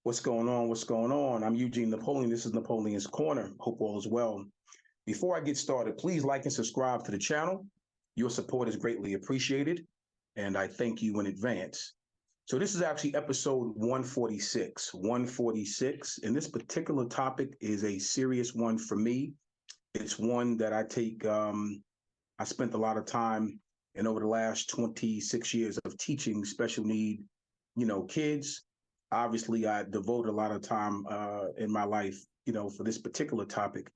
What's going on? What's going on? I'm Eugene Napoleon. This is Napoleon's Corner. Hope all is well. Before I get started, please like and subscribe to the channel. Your support is greatly appreciated, and I thank you in advance. So this is actually episode 146. 146, and this particular topic is a serious one for me. It's one that I spent a lot of time and over the last 26 years of teaching special need, kids. Obviously, I devoted a lot of time in my life, for this particular topic.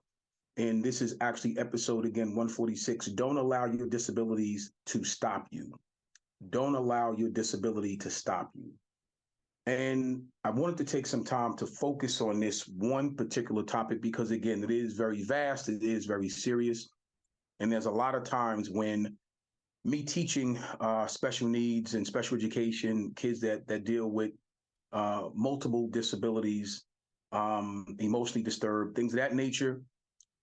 And this is actually episode, again, 146. Don't allow your disabilities to stop you. Don't allow your disability to stop you. And I wanted to take some time to focus on this one particular topic because, again, it is very vast. It is very serious. And there's a lot of times when me teaching special needs and special education, kids that deal with multiple disabilities, emotionally disturbed, things of that nature.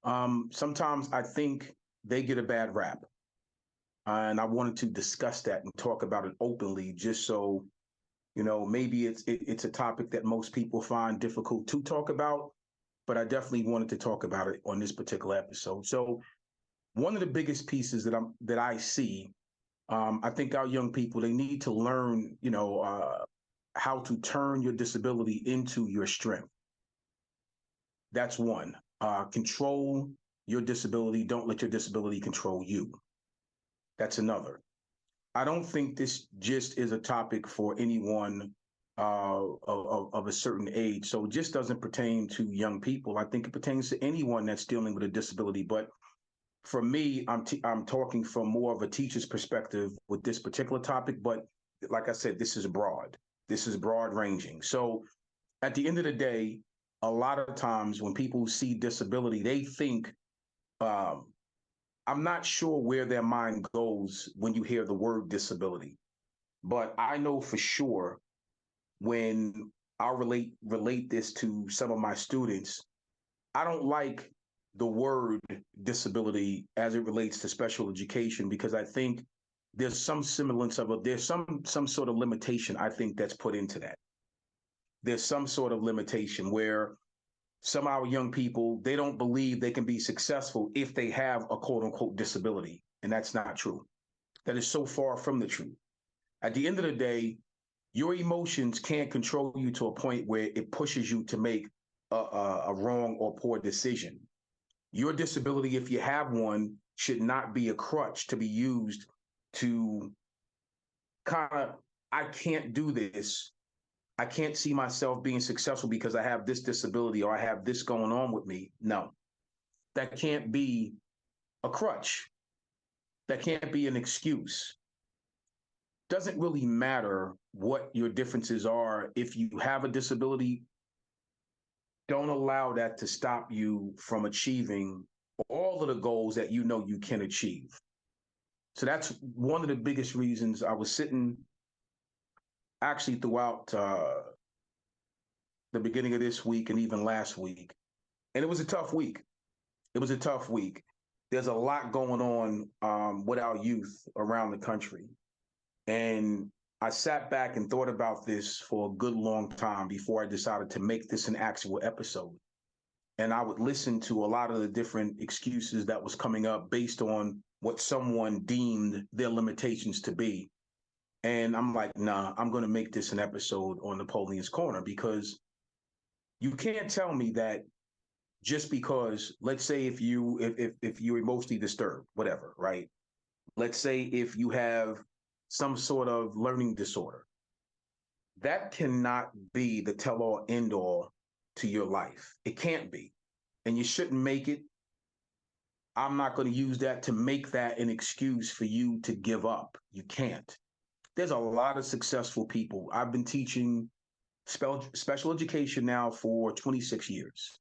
Sometimes I think they get a bad rap. And I wanted to discuss that and talk about it openly, just so, maybe it's a topic that most people find difficult to talk about, but I definitely wanted to talk about it on this particular episode. So one of the biggest pieces that I see, I think our young people, they need to learn, how to turn your disability into your strength. That's one. Control your disability. Don't let your disability control you. That's another. I don't think this just is a topic for anyone of a certain age. So it just doesn't pertain to young people. I think it pertains to anyone that's dealing with a disability. But for me, I'm talking from more of a teacher's perspective with this particular topic. But like I said, this is broad. This is broad ranging. So at the end of the day, a lot of times when people see disability, they think, I'm not sure where their mind goes when you hear the word disability, but I know for sure when I relate this to some of my students, I don't like the word disability as it relates to special education because I think there's some semblance of there's some sort of limitation I think that's put into that. There's some sort of limitation where some of our young people, they don't believe they can be successful if they have a quote unquote disability. And that's not true. That is so far from the truth. At the end of the day, your emotions can't control you to a point where it pushes you to make a wrong or poor decision. Your disability, if you have one, should not be a crutch to be used to I can't do this. I can't see myself being successful because I have this disability or I have this going on with me. No, that can't be a crutch. That can't be an excuse. Doesn't really matter what your differences are. If you have a disability, don't allow that to stop you from achieving all of the goals that you know you can achieve. So that's one of the biggest reasons I was sitting actually throughout the beginning of this week and even last week. And it was a tough week. It was a tough week. There's a lot going on with our youth around the country. And I sat back and thought about this for a good long time before I decided to make this an actual episode. And I would listen to a lot of the different excuses that was coming up based on what someone deemed their limitations to be. And I'm like, nah, I'm going to make this an episode on Napoleon's Corner because you can't tell me that just because, let's say if you're emotionally disturbed, whatever, right? Let's say if you have some sort of learning disorder, that cannot be the tell-all end-all to your life. It can't be. And you shouldn't make it. I'm not going to use that to make that an excuse for you to give up. You can't. There's a lot of successful people. I've been teaching special education now for 26 years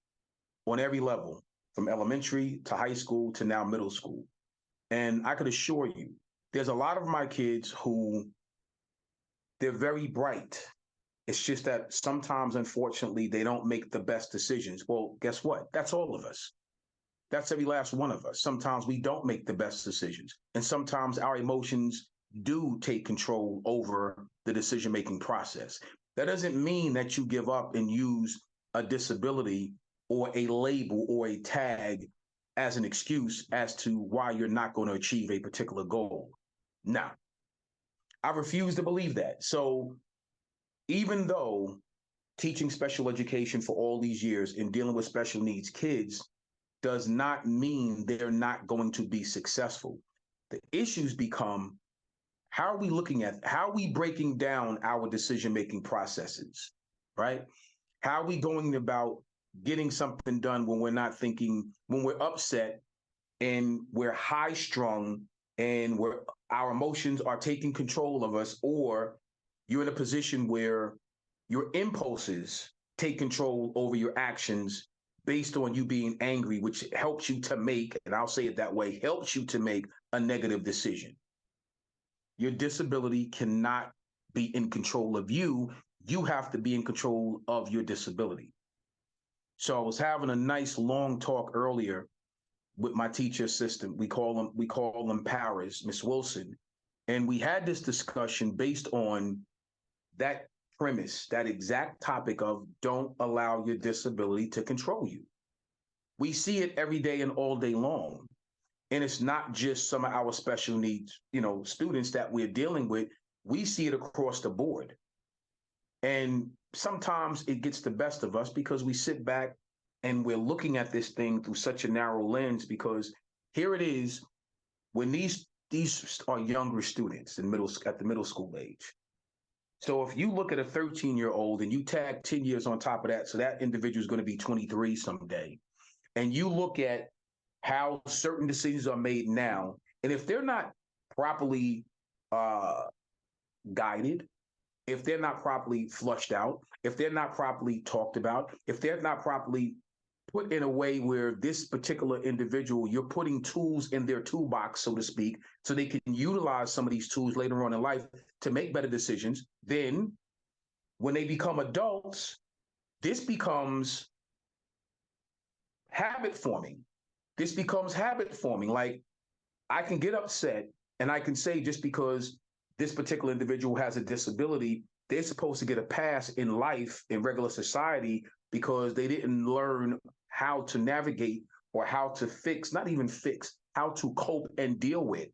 on every level, from elementary to high school to now middle school. And I could assure you, there's a lot of my kids who they're very bright. It's just that sometimes, unfortunately, they don't make the best decisions. Well, guess what? That's all of us. That's every last one of us. Sometimes we don't make the best decisions. And sometimes our emotions do take control over the decision-making process. That doesn't mean that you give up and use a disability or a label or a tag as an excuse as to why you're not going to achieve a particular goal. Now, I refuse to believe that. So even though teaching special education for all these years and dealing with special needs kids does not mean they're not going to be successful. The issues become, how are we breaking down our decision-making processes, right? How are we going about getting something done when we're not thinking, when we're upset and we're high strung and our emotions are taking control of us, or you're in a position where your impulses take control over your actions based on you being angry, which helps you to make, and I'll say it that way, helps you to make a negative decision. Your disability cannot be in control of you. You have to be in control of your disability. So I was having a nice long talk earlier with my teacher assistant. We call them Paris, Miss Wilson. And we had this discussion based on that premise, that exact topic of don't allow your disability to control you. We see it every day and all day long. And it's not just some of our special needs, students that we're dealing with. We see it across the board. And sometimes it gets the best of us because we sit back and we're looking at this thing through such a narrow lens, because here it is, when these are younger students at the middle school age. So if you look at a 13-year-old and you tag 10 years on top of that, so that individual is going to be 23 someday, and you look at how certain decisions are made now, and if they're not properly guided, if they're not properly flushed out, if they're not properly talked about, if they're not properly put in a way where this particular individual, you're putting tools in their toolbox, so to speak, so they can utilize some of these tools later on in life to make better decisions, then when they become adults, this becomes habit forming. This becomes habit forming. Like, I can get upset and I can say, just because this particular individual has a disability, they're supposed to get a pass in life, in regular society, because they didn't learn how to navigate or how to fix, not even fix, how to cope and deal with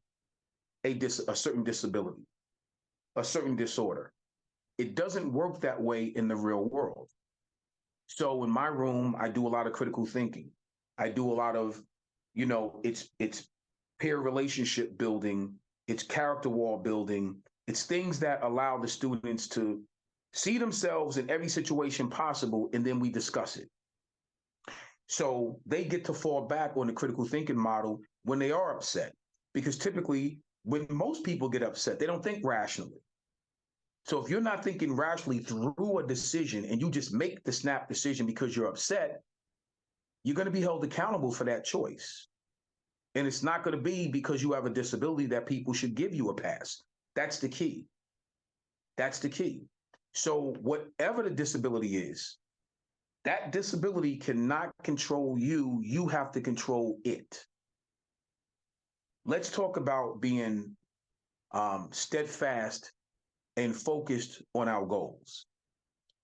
a certain disability, a certain disorder. It doesn't work that way in the real world. So in my room, I do a lot of critical thinking. I do a lot of, it's peer relationship building, it's character wall building, it's things that allow the students to see themselves in every situation possible, and then we discuss it. So they get to fall back on the critical thinking model when they are upset, because typically when most people get upset, they don't think rationally. So if you're not thinking rationally through a decision and you just make the snap decision because you're upset, you're going to be held accountable for that choice. And it's not going to be because you have a disability that people should give you a pass. That's the key. That's the key. So whatever the disability is, that disability cannot control you. You have to control it. Let's talk about being steadfast and focused on our goals.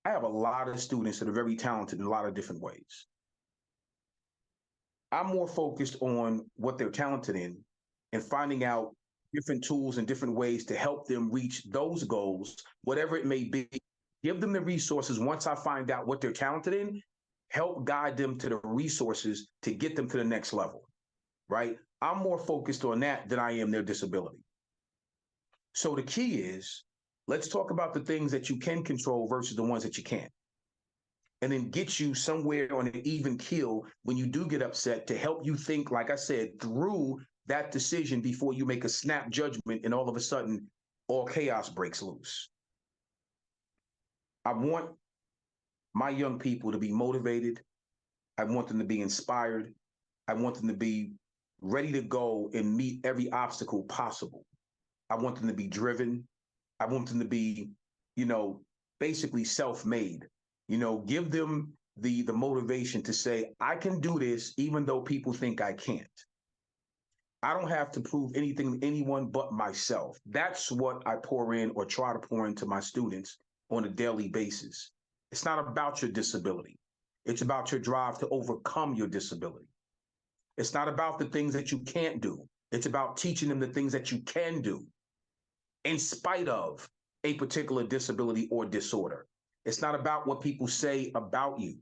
I have a lot of students that are very talented in a lot of different ways. I'm more focused on what they're talented in and finding out different tools and different ways to help them reach those goals, whatever it may be. Give them the resources. Once I find out what they're talented in, help guide them to the resources to get them to the next level, right? I'm more focused on that than I am their disability. So the key is, let's talk about the things that you can control versus the ones that you can't. And then get you somewhere on an even keel when you do get upset, to help you think, like I said, through that decision before you make a snap judgment and all of a sudden all chaos breaks loose. I want my young people to be motivated. I want them to be inspired. I want them to be ready to go and meet every obstacle possible. I want them to be driven. I want them to be, basically self-made. Give them the motivation to say, I can do this even though people think I can't. I don't have to prove anything to anyone but myself. That's what I pour in or try to pour into my students on a daily basis. It's not about your disability. It's about your drive to overcome your disability. It's not about the things that you can't do. It's about teaching them the things that you can do in spite of a particular disability or disorder. It's not about what people say about you.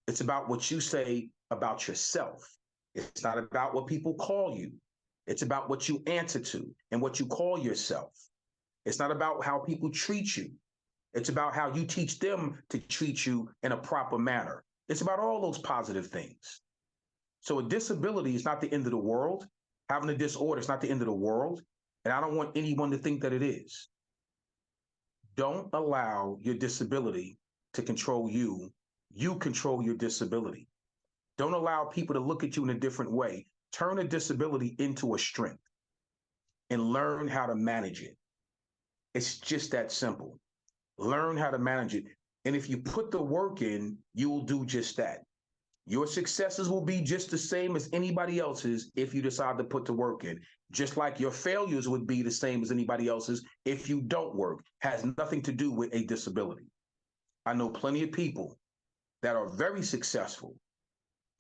It's about what you say about yourself. It's not about what people call you. It's about what you answer to and what you call yourself. It's not about how people treat you. It's about how you teach them to treat you in a proper manner. It's about all those positive things. So a disability is not the end of the world. Having a disorder is not the end of the world. And I don't want anyone to think that it is. Don't allow your disability to control you. You control your disability. Don't allow people to look at you in a different way. Turn a disability into a strength and learn how to manage it. It's just that simple. Learn how to manage it. And if you put the work in, you will do just that. Your successes will be just the same as anybody else's if you decide to put the work in. Just like your failures would be the same as anybody else's if you don't work. Has nothing to do with a disability. I know plenty of people that are very successful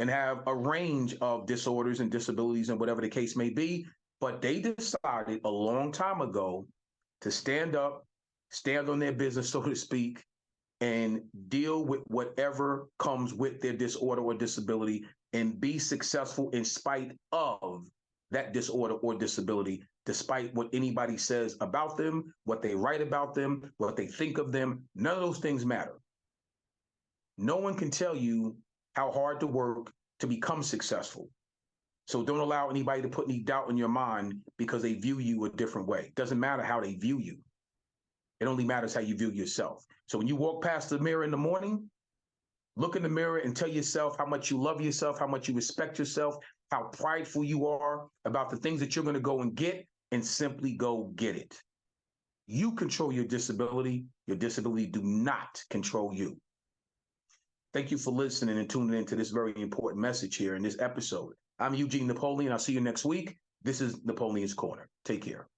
and have a range of disorders and disabilities and whatever the case may be, but they decided a long time ago to stand up, stand on their business, so to speak, and deal with whatever comes with their disorder or disability and be successful in spite of that disorder or disability, despite what anybody says about them, what they write about them, what they think of them. None of those things matter. No one can tell you how hard to work to become successful. So don't allow anybody to put any doubt in your mind because they view you a different way. It doesn't matter how they view you. It only matters how you view yourself. So when you walk past the mirror in the morning, look in the mirror and tell yourself how much you love yourself, how much you respect yourself, how prideful you are about the things that you're going to go and get, and simply go get it. You control your disability. Your disability do not control you. Thank you for listening and tuning into this very important message here in this episode. I'm Eugene Napoleon. I'll see you next week. This is Napoleon's Corner. Take care.